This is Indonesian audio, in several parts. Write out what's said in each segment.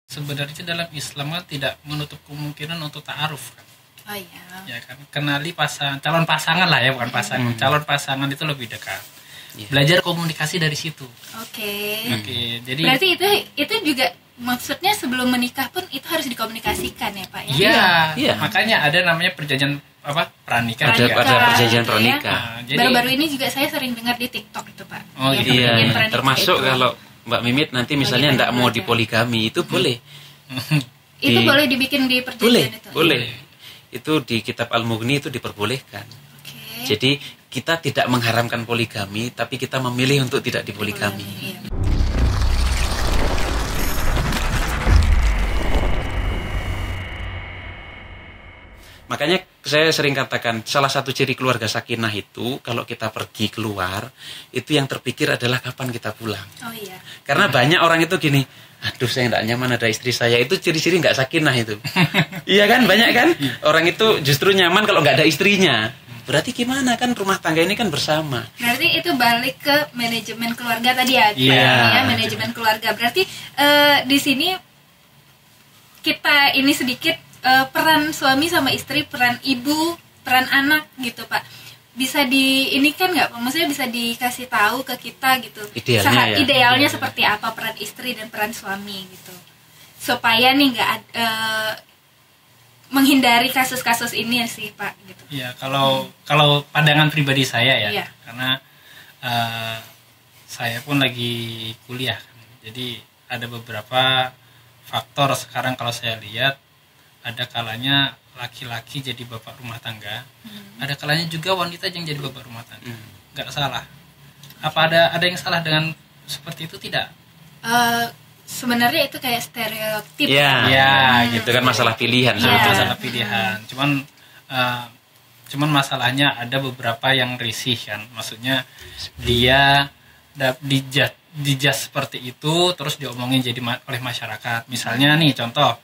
sebenarnya dalam Islam kan tidak menutup kemungkinan untuk ta'aruf kan. Oh iya. Ya kan, kenali calon pasangan lah ya, bukan pasangan. Calon pasangan itu lebih dekat. Belajar komunikasi dari situ. Oke. Jadi berarti itu juga maksudnya sebelum menikah pun itu harus dikomunikasikan ya Pak ya? Iya. Makanya ada namanya perjanjian pranikah. Ada perjanjian pranikah. Baru-baru ini juga saya sering dengar di TikTok itu Pak. Oh iya. Termasuk itu. Kalau Mbak Mimit nanti misalnya enggak mau dipoligami itu boleh. Itu boleh dibikin di perjanjian itu. Boleh. Itu di kitab Al-Mughni itu diperbolehkan. Jadi kita tidak mengharamkan poligami, tapi kita memilih untuk tidak dipoligami. Iya. Makanya saya sering katakan salah satu ciri keluarga sakinah itu kalau kita pergi keluar itu yang terpikir adalah kapan kita pulang. Oh iya. Karena banyak orang itu gini, aduh saya tidak nyaman ada istri saya, itu ciri-ciri nggak sakinah itu. Iya kan, banyak kan orang itu justru nyaman kalau nggak ada istrinya. Berarti gimana kan rumah tangga ini kan bersama. Berarti itu balik ke manajemen keluarga tadi ya, ya manajemen keluarga. Berarti di sini kita ini sedikit peran suami sama istri, peran ibu, peran anak gitu Pak. Bisa ini kan nggak, maksudnya bisa dikasih tahu ke kita gitu. Idealnya seperti apa peran istri dan peran suami gitu. Supaya nih nggak menghindari kasus-kasus ini sih Pak gitu. Iya, kalau pandangan pribadi saya ya, karena saya pun lagi kuliah, jadi ada beberapa faktor sekarang kalau saya lihat, ada kalanya laki-laki jadi bapak rumah tangga, ada kalanya juga wanita yang jadi bapak rumah tangga, nggak salah. Apa ada yang salah dengan seperti itu tidak? Sebenarnya itu kayak stereotip. Gitu kan masalah pilihan. Masalah pilihan. Cuman masalahnya ada beberapa yang risih kan. Maksudnya dia dijudge seperti itu terus diomongin jadi oleh masyarakat. Misalnya nih contoh,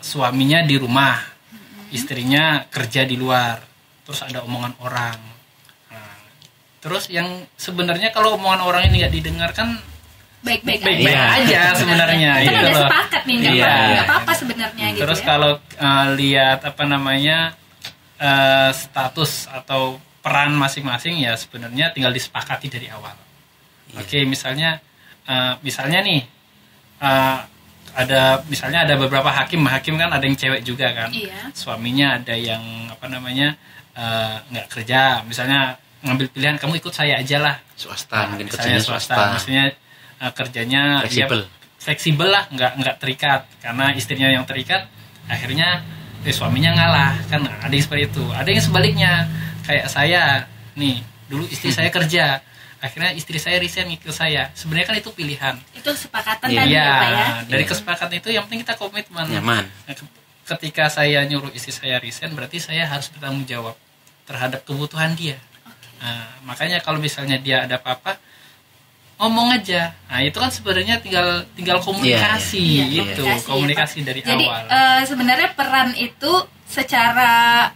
suaminya di rumah, istrinya kerja di luar, terus ada omongan orang. Terus yang sebenarnya kalau omongan orang ini nggak didengarkan baik-baik aja sebenarnya. Kan udah sepakat nih, nggak apa-apa sebenarnya. Terus gitu kalau lihat status atau peran masing-masing ya sebenarnya tinggal disepakati dari awal. Oke, misalnya nih ada beberapa hakim kan ada yang cewek juga kan. Suaminya ada yang nggak kerja, misalnya ngambil pilihan kamu ikut saya aja lah. Swasta, mungkin kerjanya swasta. Maksudnya kerjanya fleksibel lah, nggak terikat, karena istrinya yang terikat akhirnya suaminya ngalah kan. Ada yang seperti itu, ada yang sebaliknya kayak saya nih, dulu istri saya kerja, akhirnya istri saya resign ikut saya. Sebenarnya kan itu pilihan, itu kesepakatan tadi Pak ya. Dari kesepakatan itu yang penting kita komitmen. Nyaman. Ketika saya nyuruh istri saya resign, berarti saya harus bertanggung jawab terhadap kebutuhan dia. Makanya kalau misalnya dia ada apa-apa, ngomong aja. Nah itu kan sebenarnya tinggal komunikasi, komunikasi dari awal. Jadi sebenarnya peran itu secara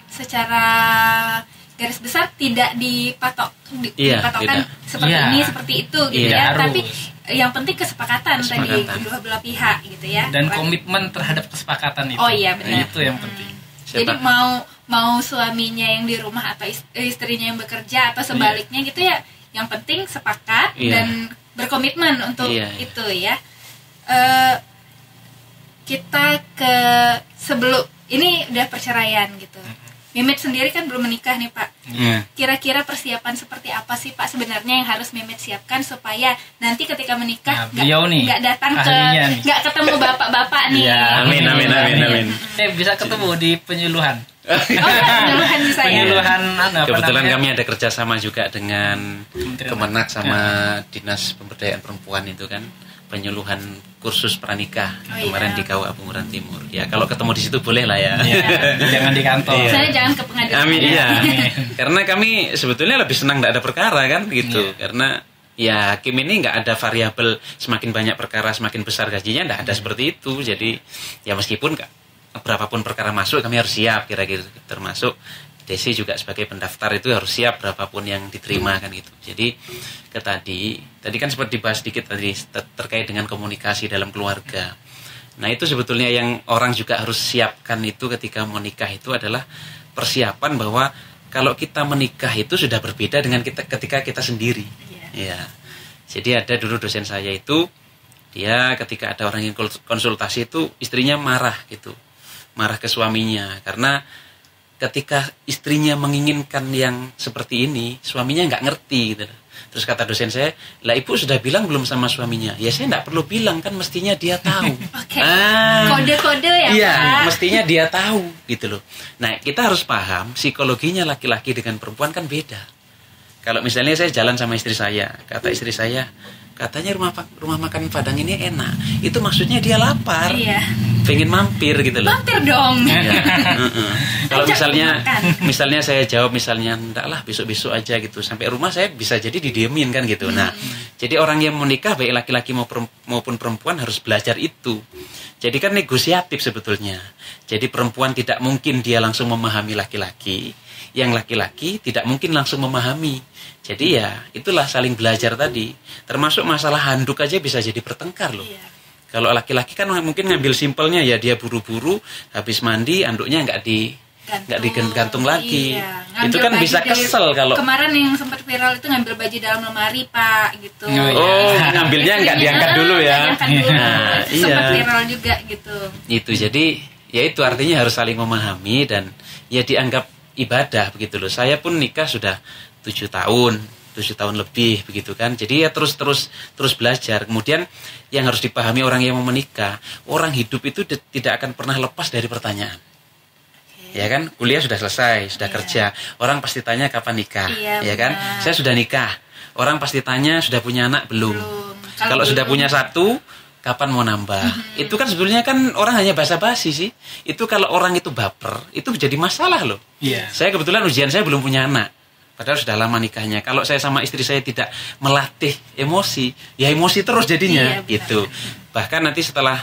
garis besar tidak dipatokkan seperti ini seperti itu gitu ya. Harus. Tapi yang penting kesepakatan tadi kedua belah pihak gitu ya. Dan komitmen terhadap kesepakatan itu. Oh iya benar. Itu yang penting. Jadi mau suaminya yang di rumah atau istrinya yang bekerja atau sebaliknya gitu ya. Yang penting sepakat dan berkomitmen untuk itu ya. Kita ke sebelum ini udah perceraian gitu. Mimit sendiri kan belum menikah nih Pak. Kira-kira persiapan seperti apa sih Pak sebenarnya yang harus Mimit siapkan supaya nanti ketika menikah nggak datang nggak ketemu bapak-bapak nih. Amin. Bisa ketemu di penyuluhan. Penyuluhan bisa ya. Kebetulan kami ada kerjasama juga dengan Kemenak sama Dinas Pemberdayaan Perempuan itu kan, penyuluhan kursus pranikah kemarin di KUA Bunguran Timur. Ya kalau ketemu di situ boleh lah ya. Jangan di kantor. Saya jangan ke pengadilan. Amin. Karena kami sebetulnya lebih senang tidak ada perkara kan gitu. Karena ya hakim ini nggak ada variabel semakin banyak perkara semakin besar gajinya, nggak ada seperti itu. Jadi ya meskipun berapapun perkara masuk kami harus siap, kira-kira termasuk Desi juga sebagai pendaftar itu harus siap berapapun yang diterima kan gitu. Jadi tadi kan sempat dibahas sedikit tadi terkait dengan komunikasi dalam keluarga. Nah itu sebetulnya yang orang juga harus siapkan itu ketika menikah itu adalah persiapan bahwa kalau kita menikah itu sudah berbeda dengan kita ketika kita sendiri. Ya. Jadi ada dulu dosen saya itu, dia ketika ada orang yang konsultasi itu istrinya marah gitu, marah ke suaminya karena ketika istrinya menginginkan yang seperti ini, suaminya nggak ngerti gitu. Terus kata dosen saya, lah ibu sudah bilang belum sama suaminya? Ya saya nggak perlu bilang, kan mestinya dia tahu. Oke. Kode-kode ya iya, Pak? mestinya dia tahu gitu loh. Nah kita harus paham psikologinya laki-laki dengan perempuan kan beda. Kalau misalnya saya jalan sama istri saya, kata istri saya, katanya rumah makan Padang ini enak, itu maksudnya dia lapar, pengen mampir gitu loh. Mampir dong. Ya. Kalau misalnya saya jawab misalnya enggak lah besok aja gitu, sampai rumah saya bisa jadi didiemin kan gitu. Nah, jadi orang yang menikah baik laki-laki maupun perempuan harus belajar itu. Jadi kan negosiatif sebetulnya. Jadi perempuan tidak mungkin dia langsung memahami laki-laki, yang laki-laki tidak mungkin langsung memahami. Jadi ya itulah saling belajar tadi. Termasuk masalah handuk aja bisa jadi bertengkar loh. Kalau laki-laki kan mungkin ngambil simpelnya ya, dia buru-buru habis mandi handuknya nggak digantung lagi. Itu kan bisa kesel kalau kemarin yang sempat viral itu ngambil baju dalam lemari Pak gitu. Ngambilnya nggak diangkat dulu ya. Sempat viral juga gitu. Itu jadi ya itu artinya harus saling memahami dan ya dianggap ibadah begitu loh. Saya pun nikah sudah 7 tahun lebih begitu kan. Jadi ya terus belajar. Kemudian yang harus dipahami orang yang mau menikah, orang hidup itu tidak akan pernah lepas dari pertanyaan. Ya kan, kuliah sudah selesai, sudah kerja. Orang pasti tanya kapan nikah, ya kan? Saya sudah nikah. Orang pasti tanya sudah punya anak belum. Kalau sudah punya satu, kapan mau nambah? Itu kan sebetulnya kan orang hanya basa-basi sih. Itu kalau orang itu baper, itu jadi masalah loh. Saya kebetulan ujian saya belum punya anak. Padahal sudah lama nikahnya. Kalau saya sama istri saya tidak melatih emosi, ya emosi terus jadinya gitu. Bahkan nanti setelah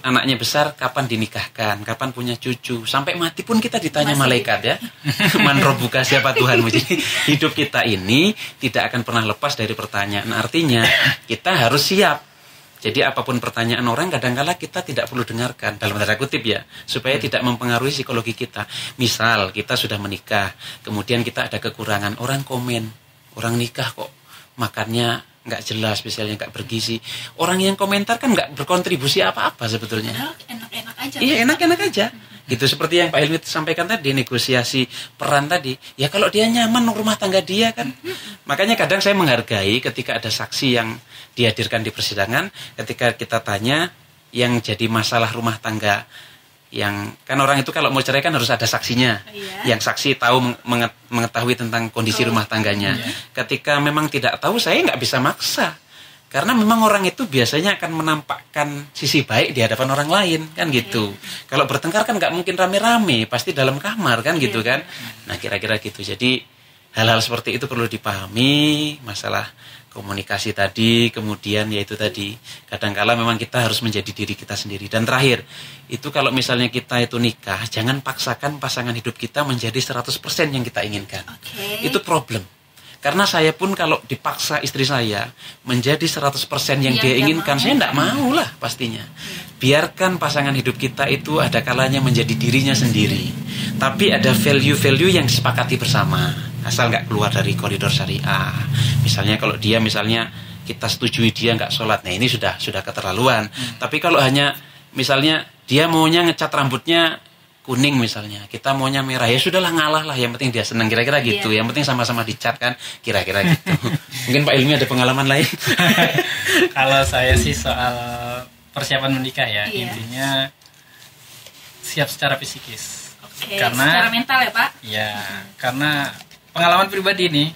anaknya besar, kapan dinikahkan, kapan punya cucu, sampai mati pun kita ditanya malaikat ya. Man rabbuka, siapa Tuhanmu? Jadi hidup kita ini tidak akan pernah lepas dari pertanyaan. Artinya kita harus siap. Jadi apapun pertanyaan orang kadang-kala kita tidak perlu dengarkan, dalam tanda kutip ya, supaya tidak mempengaruhi psikologi kita. Misal kita sudah menikah, kemudian kita ada kekurangan, orang komen, orang nikah kok makannya nggak jelas, misalnya nggak bergizi. Orang yang komentar kan nggak berkontribusi apa-apa sebetulnya. Enak-enak aja. Iya, enak-enak aja. Gitu seperti yang Pak Hilmi sampaikan tadi, negosiasi peran tadi. Ya kalau dia nyaman rumah tangga dia kan. Makanya kadang saya menghargai ketika ada saksi yang dihadirkan di persidangan, ketika kita tanya yang jadi masalah rumah tangga, yang kan orang itu kalau mau cerai kan harus ada saksinya, yang saksi tahu mengetahui tentang kondisi rumah tangganya. Ketika memang tidak tahu, saya nggak bisa maksa, karena memang orang itu biasanya akan menampakkan sisi baik di hadapan orang lain kan gitu. Kalau bertengkar kan nggak mungkin rame-rame, pasti dalam kamar kan gitu kan. Nah kira-kira gitu. Jadi hal-hal seperti itu perlu dipahami, masalah komunikasi tadi, kemudian yaitu tadi kadangkala memang kita harus menjadi diri kita sendiri. Dan terakhir, itu kalau misalnya kita itu nikah, jangan paksakan pasangan hidup kita menjadi 100% yang kita inginkan. Itu problem. Karena saya pun kalau dipaksa istri saya menjadi 100% yang dia inginkan, saya enggak mau lah pastinya. Biarkan pasangan hidup kita itu ada kalanya menjadi dirinya sendiri. Tapi ada value-value yang disepakati bersama. Asal nggak keluar dari koridor syariah. Misalnya kalau dia kita setujui dia nggak sholat, nah ini sudah keterlaluan. Tapi kalau hanya misalnya dia maunya ngecat rambutnya kuning misalnya, kita maunya merah, ya sudahlah ngalah lah, yang penting dia senang, kira-kira gitu. Yang penting sama-sama dicat kan, kira-kira gitu. Mungkin Pak Ilmi ada pengalaman lain. Kalau saya sih soal persiapan menikah ya, intinya siap secara psikis. Karena secara mental ya Pak? Ya, karena pengalaman pribadi nih,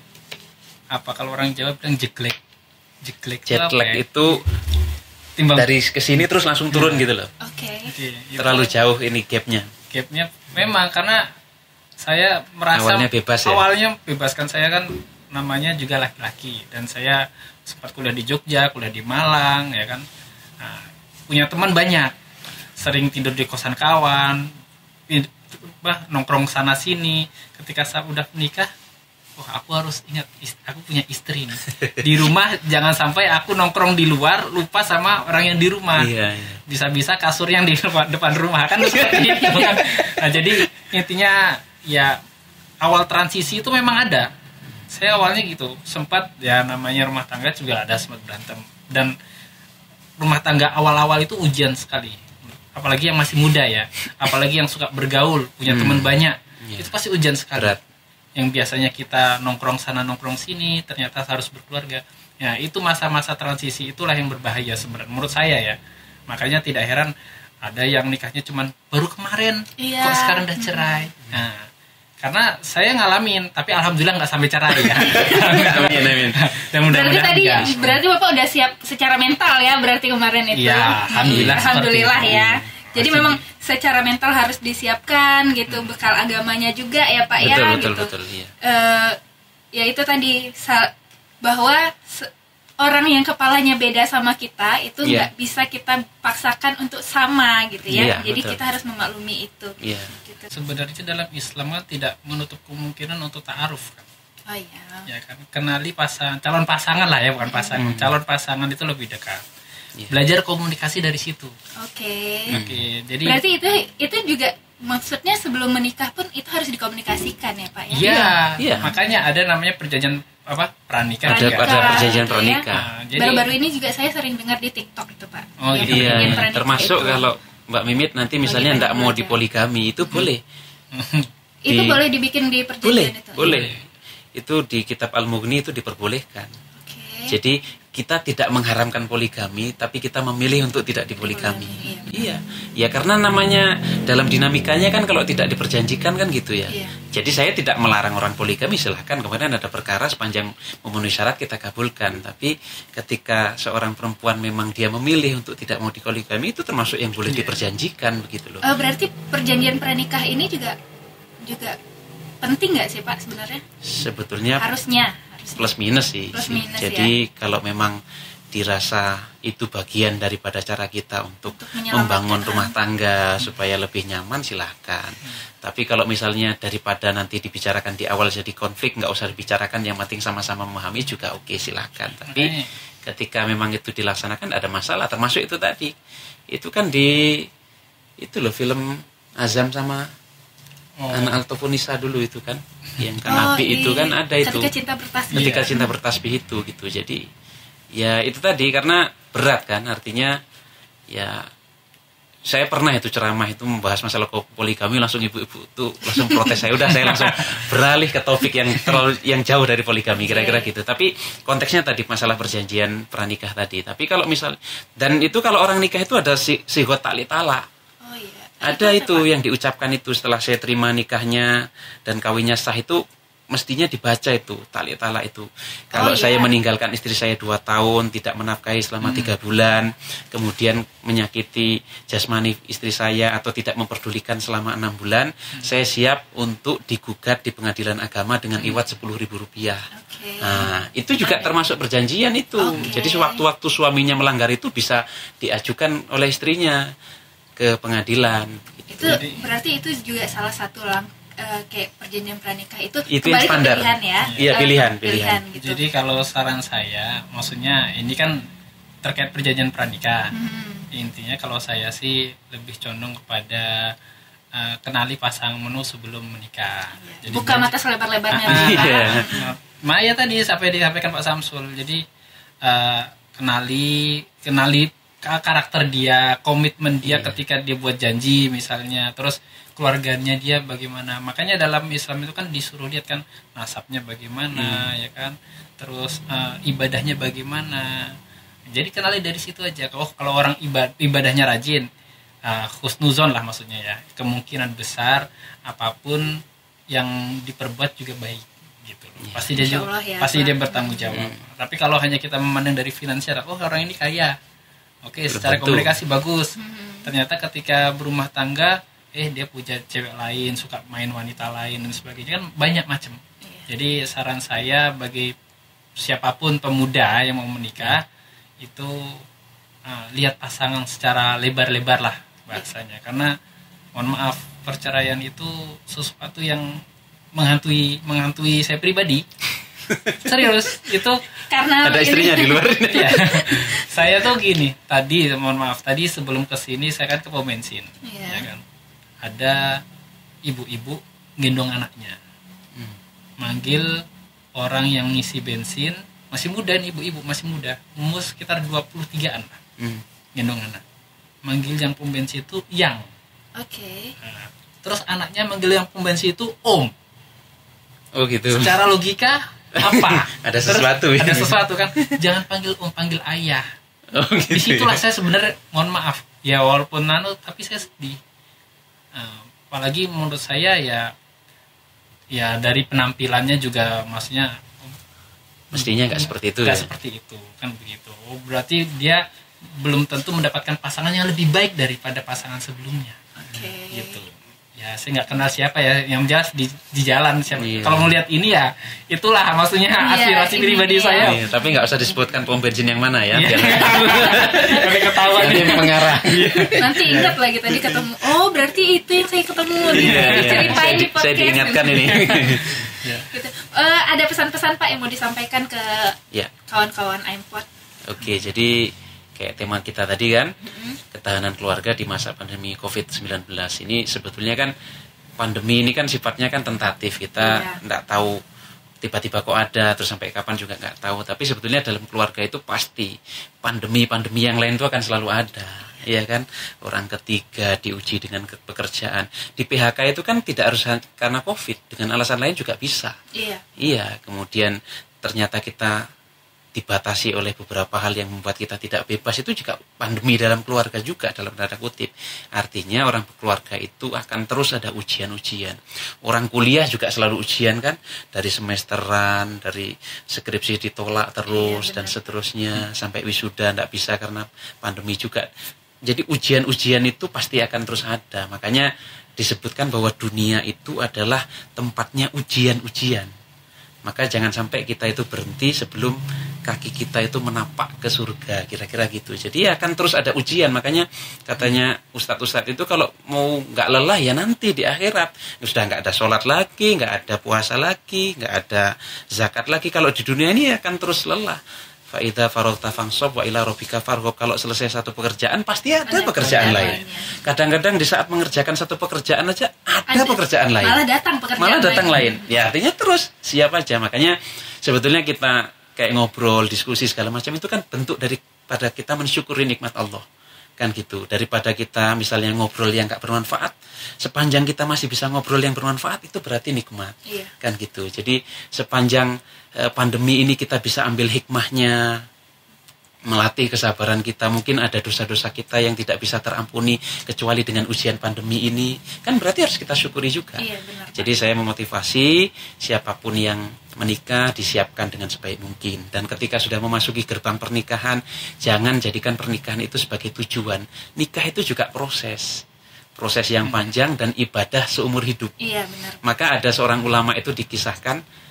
apa kalau orang Jawa bilang jeglek jet lag itu timbang dari kesini terus langsung turun gitu loh. Terlalu jauh ini gapnya memang karena saya merasa awalnya bebaskan saya kan namanya juga laki-laki, dan saya sempat kuliah di Jogja, kuliah di Malang ya kan. Nah, punya teman banyak, sering tidur di kosan kawan, nongkrong sana sini. Ketika saya udah menikah, oh aku harus ingat aku punya istri nih di rumah, jangan sampai aku nongkrong di luar lupa sama orang yang di rumah. Bisa-bisa kasur yang di depan rumah kan seperti itu kan. Nah jadi intinya ya awal transisi itu memang ada. Saya awalnya gitu sempat ya, namanya rumah tangga juga ada sempat berantem, dan rumah tangga awal-awal itu ujian sekali, apalagi yang masih muda ya, apalagi yang suka bergaul punya teman banyak, itu pasti ujian sekali. Berat. Yang biasanya kita nongkrong sana nongkrong sini ternyata harus berkeluarga. Ya itu masa-masa transisi itulah yang berbahaya sebenarnya menurut saya ya. Makanya tidak heran ada yang nikahnya cuman baru kemarin kok sekarang udah cerai. Nah, karena saya ngalamin, tapi alhamdulillah nggak sampai cerai ya. Amin. Dan berarti Bapak udah siap secara mental ya, berarti kemarin itu. Ya, alhamdulillah ya. Jadi memang secara mental harus disiapkan gitu, bekal agamanya juga ya Pak betul, iya. Ya itu tadi bahwa orang yang kepalanya beda sama kita itu nggak bisa kita paksakan untuk sama gitu ya. Jadi betul. Kita harus memaklumi itu. Gitu. Sebenarnya dalam Islam kan tidak menutup kemungkinan untuk ta'aruf kan. Oh iya. Ya kan, kenali calon pasangan lah ya, bukan pasangan. Calon pasangan itu lebih dekat. Belajar komunikasi dari situ. Oke. Jadi berarti itu juga maksudnya sebelum menikah pun itu harus dikomunikasikan ya Pak ya? Iya. Makanya ada namanya perjanjian pranikah. Ada perjanjian pranikah. Ya. Baru-baru ini juga saya sering dengar di TikTok itu Pak. Oh iya. Termasuk itu. Kalau Mbak Mimit nanti misalnya tidak mau dipoligami itu boleh. Itu boleh dibikin di perjanjian itu. Boleh. Itu di kitab Al-Mughni itu diperbolehkan. Jadi kita tidak mengharamkan poligami, tapi kita memilih untuk tidak dipoligami. Iya. Ya karena namanya dalam dinamikanya kan kalau tidak diperjanjikan kan gitu ya. Jadi saya tidak melarang orang poligami, silahkan. Kemudian ada perkara sepanjang memenuhi syarat kita kabulkan. Tapi ketika seorang perempuan memang dia memilih untuk tidak mau dipoligami, itu termasuk yang boleh diperjanjikan begitu loh. Berarti perjanjian pranikah ini juga penting nggak sih Pak sebenarnya? Sebetulnya harusnya plus minus sih. Jadi kalau memang dirasa itu bagian daripada cara kita untuk membangun rumah tangga supaya lebih nyaman, silahkan. Tapi kalau misalnya daripada nanti dibicarakan di awal jadi konflik, nggak usah dibicarakan, yang penting sama-sama memahami juga oke, silahkan. Tapi ketika memang itu dilaksanakan ada masalah, termasuk itu tadi. Itu kan itu loh film Azam sama Anak Altofonisa dulu itu kan, yang Nabi itu kan ada itu ketika cinta bertasbih itu gitu. Jadi ya itu tadi karena berat kan, artinya ya saya pernah itu ceramah itu membahas masalah poligami, langsung ibu-ibu tuh langsung protes saya langsung beralih ke topik yang jauh dari poligami kira-kira gitu. Tapi konteksnya tadi masalah perjanjian pranikah tadi. Tapi kalau misal dan itu kalau orang nikah itu ada sigot tali talak. Ada itu yang diucapkan itu setelah saya terima nikahnya dan kawinnya sah, itu mestinya dibaca itu tali talak itu. Kalau saya meninggalkan istri saya 2 tahun, tidak menafkahi selama 3 bulan, kemudian menyakiti jasmani istri saya atau tidak memperdulikan selama 6 bulan, saya siap untuk digugat di pengadilan agama dengan iwat Rp10.000. Nah, itu juga termasuk perjanjian itu. Jadi sewaktu-waktu suaminya melanggar itu bisa diajukan oleh istrinya ke pengadilan. Itu berarti itu juga salah satu kayak perjanjian pranikah itu kembali ke pilihan ya. Iya, pilihan gitu. Jadi kalau saran saya, maksudnya ini kan terkait perjanjian pranikah. Intinya kalau saya sih lebih condong kepada kenali pasanganmu sebelum menikah. Jadi buka mata selebar-lebarnya. Maya tadi sampai disampaikan Pak Samsul. Jadi kenali karakter dia, komitmen dia ketika dia buat janji misalnya, terus keluarganya dia bagaimana. Makanya dalam Islam itu kan disuruh lihat kan nasabnya bagaimana, ya kan, terus ibadahnya bagaimana. Jadi kenali dari situ aja. Kalau orang ibadahnya rajin, husnuzon lah maksudnya ya, kemungkinan besar apapun yang diperbuat juga baik gitu loh. Pasti dia bertanggung jawab. Tapi kalau hanya kita memandang dari finansial, orang ini kaya, oke, secara komunikasi bagus. Ternyata ketika berumah tangga, dia punya cewek lain, suka main wanita lain dan sebagainya, kan banyak macam. Jadi saran saya bagi siapapun pemuda yang mau menikah itu lihat pasangan secara lebar-lebar lah bahasanya. Karena mohon maaf, perceraian itu sesuatu yang menghantui saya pribadi. Serius, itu Karena Ada istrinya di luar. ya. Saya tuh gini, tadi mohon maaf, tadi sebelum kesini saya kan ke pom bensin, Iya. ya kan. Ada ibu-ibu gendong anaknya, manggil orang yang ngisi bensin, masih muda nih, ibu-ibu masih muda, umur sekitar 23-an lah, gendong anak. Manggil yang pom bensin itu yang. Oke. Nah, terus anaknya manggil yang pom bensin itu om. Oh gitu. Secara logika apa? Ada Terus sesuatu ya. Ada sesuatu kan. Jangan panggil om, panggil ayah. Oh gitu. Disitulah ya. saya sebenarnya mohon maaf. Ya walaupun tapi saya sedih. Apalagi menurut saya ya dari penampilannya juga maksudnya Mestinya nggak seperti itu nggak ya. seperti itu kan begitu. Oh, berarti dia belum tentu mendapatkan pasangan yang lebih baik daripada pasangan sebelumnya. Oke. Gitu. Ya saya nggak kenal siapa ya, yang jelas di jalan siapa. Iya. Kalau melihat ini ya itulah maksudnya Iya, aspirasi ini pribadi dia. saya. Iya, tapi nggak usah disebutkan pom bensin yang mana ya. Iya. Biar Tapi ketahuan nanti nih. mengarah. Nanti ingat lagi tadi ketemu. Oh, berarti itu yang saya ketemu. Iya, iya. Ceritain di podcast. Saya diingatkan ini. Gitu. Ada pesan-pesan Pak yang mau disampaikan ke Ya. kawan-kawan iMpod? Oke, jadi kayak tema kita tadi kan, ketahanan keluarga di masa pandemi COVID-19 ini sebetulnya kan pandemi ini kan sifatnya kan tentatif, kita Iya. nggak tahu tiba-tiba kok ada terus sampai kapan juga nggak tahu. Tapi sebetulnya dalam keluarga itu pasti pandemi yang lain itu akan selalu ada, ya kan? Orang ketiga diuji dengan pekerjaan, di PHK itu kan tidak harus karena COVID, dengan alasan lain juga bisa. Iya. Iya, kemudian ternyata kita dibatasi oleh beberapa hal yang membuat kita tidak bebas, itu juga pandemi dalam keluarga juga dalam tanda kutip. Artinya orang berkeluarga itu akan terus ada ujian-ujian. Orang kuliah juga selalu ujian kan, dari semesteran, dari skripsi ditolak terus Iya, dan benar. seterusnya sampai wisuda tidak bisa karena pandemi juga. Jadi ujian-ujian itu pasti akan terus ada. Makanya disebutkan bahwa dunia itu adalah tempatnya ujian-ujian. Maka jangan sampai kita itu berhenti sebelum kaki kita itu menapak ke surga, kira-kira gitu. Jadi akan terus ada ujian. Makanya katanya ustadz-ustadz itu kalau mau nggak lelah ya nanti di akhirat sudah nggak ada sholat lagi, nggak ada puasa lagi, nggak ada zakat lagi. Kalau di dunia ini akan terus lelah. Fa'idha farogta fangsob wa ila rabbika farghab. Kalau selesai satu pekerjaan pasti ada pekerjaan lain. Kadang-kadang di saat mengerjakan satu pekerjaan aja ada pekerjaan lain. Malah datang lain. Ya artinya terus siap aja. Makanya sebetulnya kita kayak ngobrol, diskusi segala macam itu kan bentuk daripada kita mensyukuri nikmat Allah. Kan gitu. Daripada kita misalnya ngobrol yang gak bermanfaat, sepanjang kita masih bisa ngobrol yang bermanfaat itu berarti nikmat. Iya. Kan gitu. Jadi sepanjang pandemi ini kita bisa ambil hikmahnya, melatih kesabaran kita. Mungkin ada dosa-dosa kita yang tidak bisa terampuni kecuali dengan ujian pandemi ini, kan berarti harus kita syukuri juga. Iya, benar, Pak. Jadi saya memotivasi siapapun yang menikah disiapkan dengan sebaik mungkin. Dan ketika sudah memasuki gerbang pernikahan, jangan jadikan pernikahan itu sebagai tujuan. Nikah itu juga proses yang panjang dan ibadah seumur hidup. Iya, benar. Maka ada seorang ulama itu dikisahkan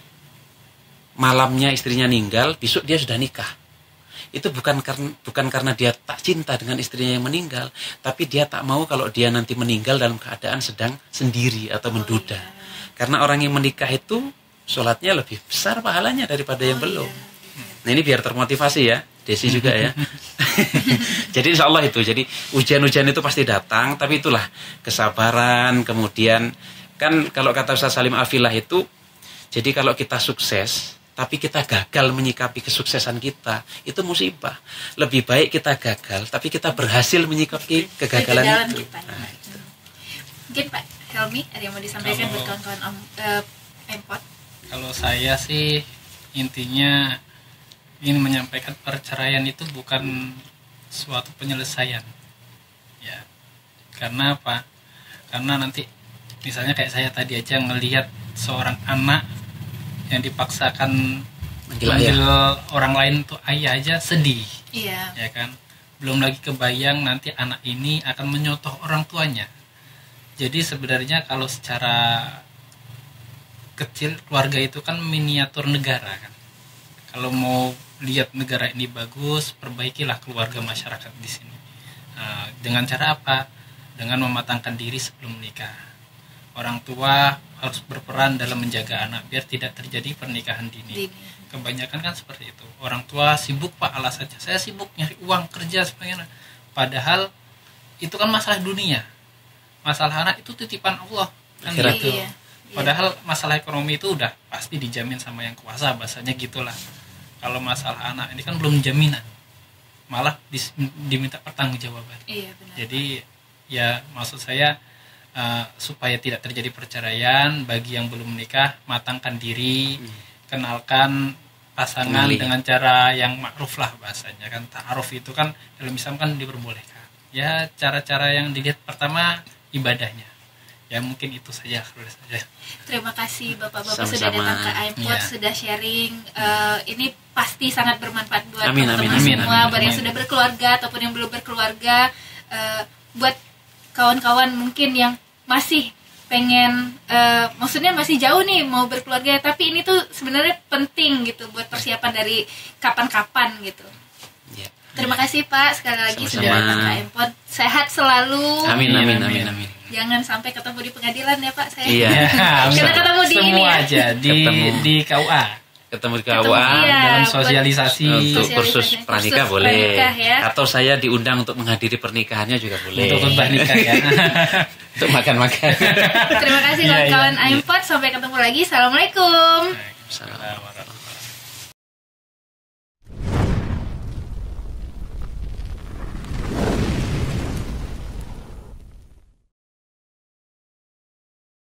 malamnya istrinya meninggal, besok dia sudah nikah. Itu bukan karena dia tak cinta dengan istrinya yang meninggal, tapi dia tak mau kalau dia nanti meninggal dalam keadaan sedang sendiri atau menduda. Karena orang yang menikah itu sholatnya lebih besar pahalanya daripada yang belum. Nah ini biar termotivasi ya, Desi juga ya. Jadi insya Allah itu, jadi ujian-ujian itu pasti datang, tapi itulah kesabaran. Kemudian kan kalau kata Ustaz Salim Afilah itu, jadi kalau kita sukses tapi kita gagal menyikapi kesuksesan kita, itu musibah. Lebih baik kita gagal tapi kita berhasil menyikapi kegagalan itu. Kita. Nah, itu. Mungkin Pak Helmi ada yang mau disampaikan buat kawan-kawan iMpod? Kalau saya sih intinya ingin menyampaikan perceraian itu bukan suatu penyelesaian. Ya. Karena apa? Karena nanti misalnya kayak saya tadi aja ngelihat seorang anak yang dipaksakan manggil orang lain tuh ayah aja sedih. Iya. Ya kan? Belum lagi kebayang nanti anak ini akan menyotoh orang tuanya. Jadi sebenarnya kalau secara kecil keluarga itu kan miniatur negara kan. Kalau mau lihat negara ini bagus, perbaikilah keluarga masyarakat di sini. Dengan cara apa? Dengan mematangkan diri sebelum menikah. orang tua harus berperan dalam menjaga anak biar tidak terjadi pernikahan dini. Kebanyakan kan seperti itu. Orang tua sibuk Pak, alasannya saya sibuk nyari uang, kerja sebagainya. Padahal itu kan masalah dunia. Masalah anak itu titipan Allah kan gitu. Iya. Padahal masalah ekonomi itu udah pasti dijamin sama yang kuasa, bahasanya gitulah. Kalau masalah anak ini kan belum jaminan. Malah diminta pertanggungjawaban. Iya, benar. Jadi ya maksud saya supaya tidak terjadi perceraian, bagi yang belum menikah matangkan diri, kenalkan pasangan dengan cara yang ma'ruf lah bahasanya kan. Ta'aruf itu kan dalam Islam kan diperbolehkan. Ya cara-cara yang dilihat pertama ibadahnya. Ya mungkin itu saja. Terima kasih Bapak-bapak Sama-sama. sudah datang ke iPod, sudah sharing. Ini pasti sangat bermanfaat buat Amin, teman-teman amin, semua, amin, buat yang amin. sudah berkeluarga ataupun yang belum berkeluarga, buat kawan-kawan mungkin yang masih pengen, maksudnya masih jauh nih mau berkeluarga, tapi ini tuh sebenarnya penting gitu buat persiapan dari kapan-kapan gitu. Ya. Terima kasih Pak sekali lagi Sama-sama. sudah datang ke iPod. Sehat selalu. Amin, amin, amin, amin. Jangan sampai ketemu di pengadilan ya Pak saya. Iya. Kita ketemu di ini semua ya. aja di KUA. Ketemu di Ketemu, KUA iya. Dalam sosialisasi. untuk Sosialisasi. kursus pranikah Kursus boleh. pranikah, ya. Atau saya diundang untuk menghadiri pernikahannya juga boleh. Untuk khutbah nikah ya. Untuk makan-makan. Terima kasih Iya, kawan-kawan iya. iPod. Sampai ketemu lagi. Assalamualaikum. Salam.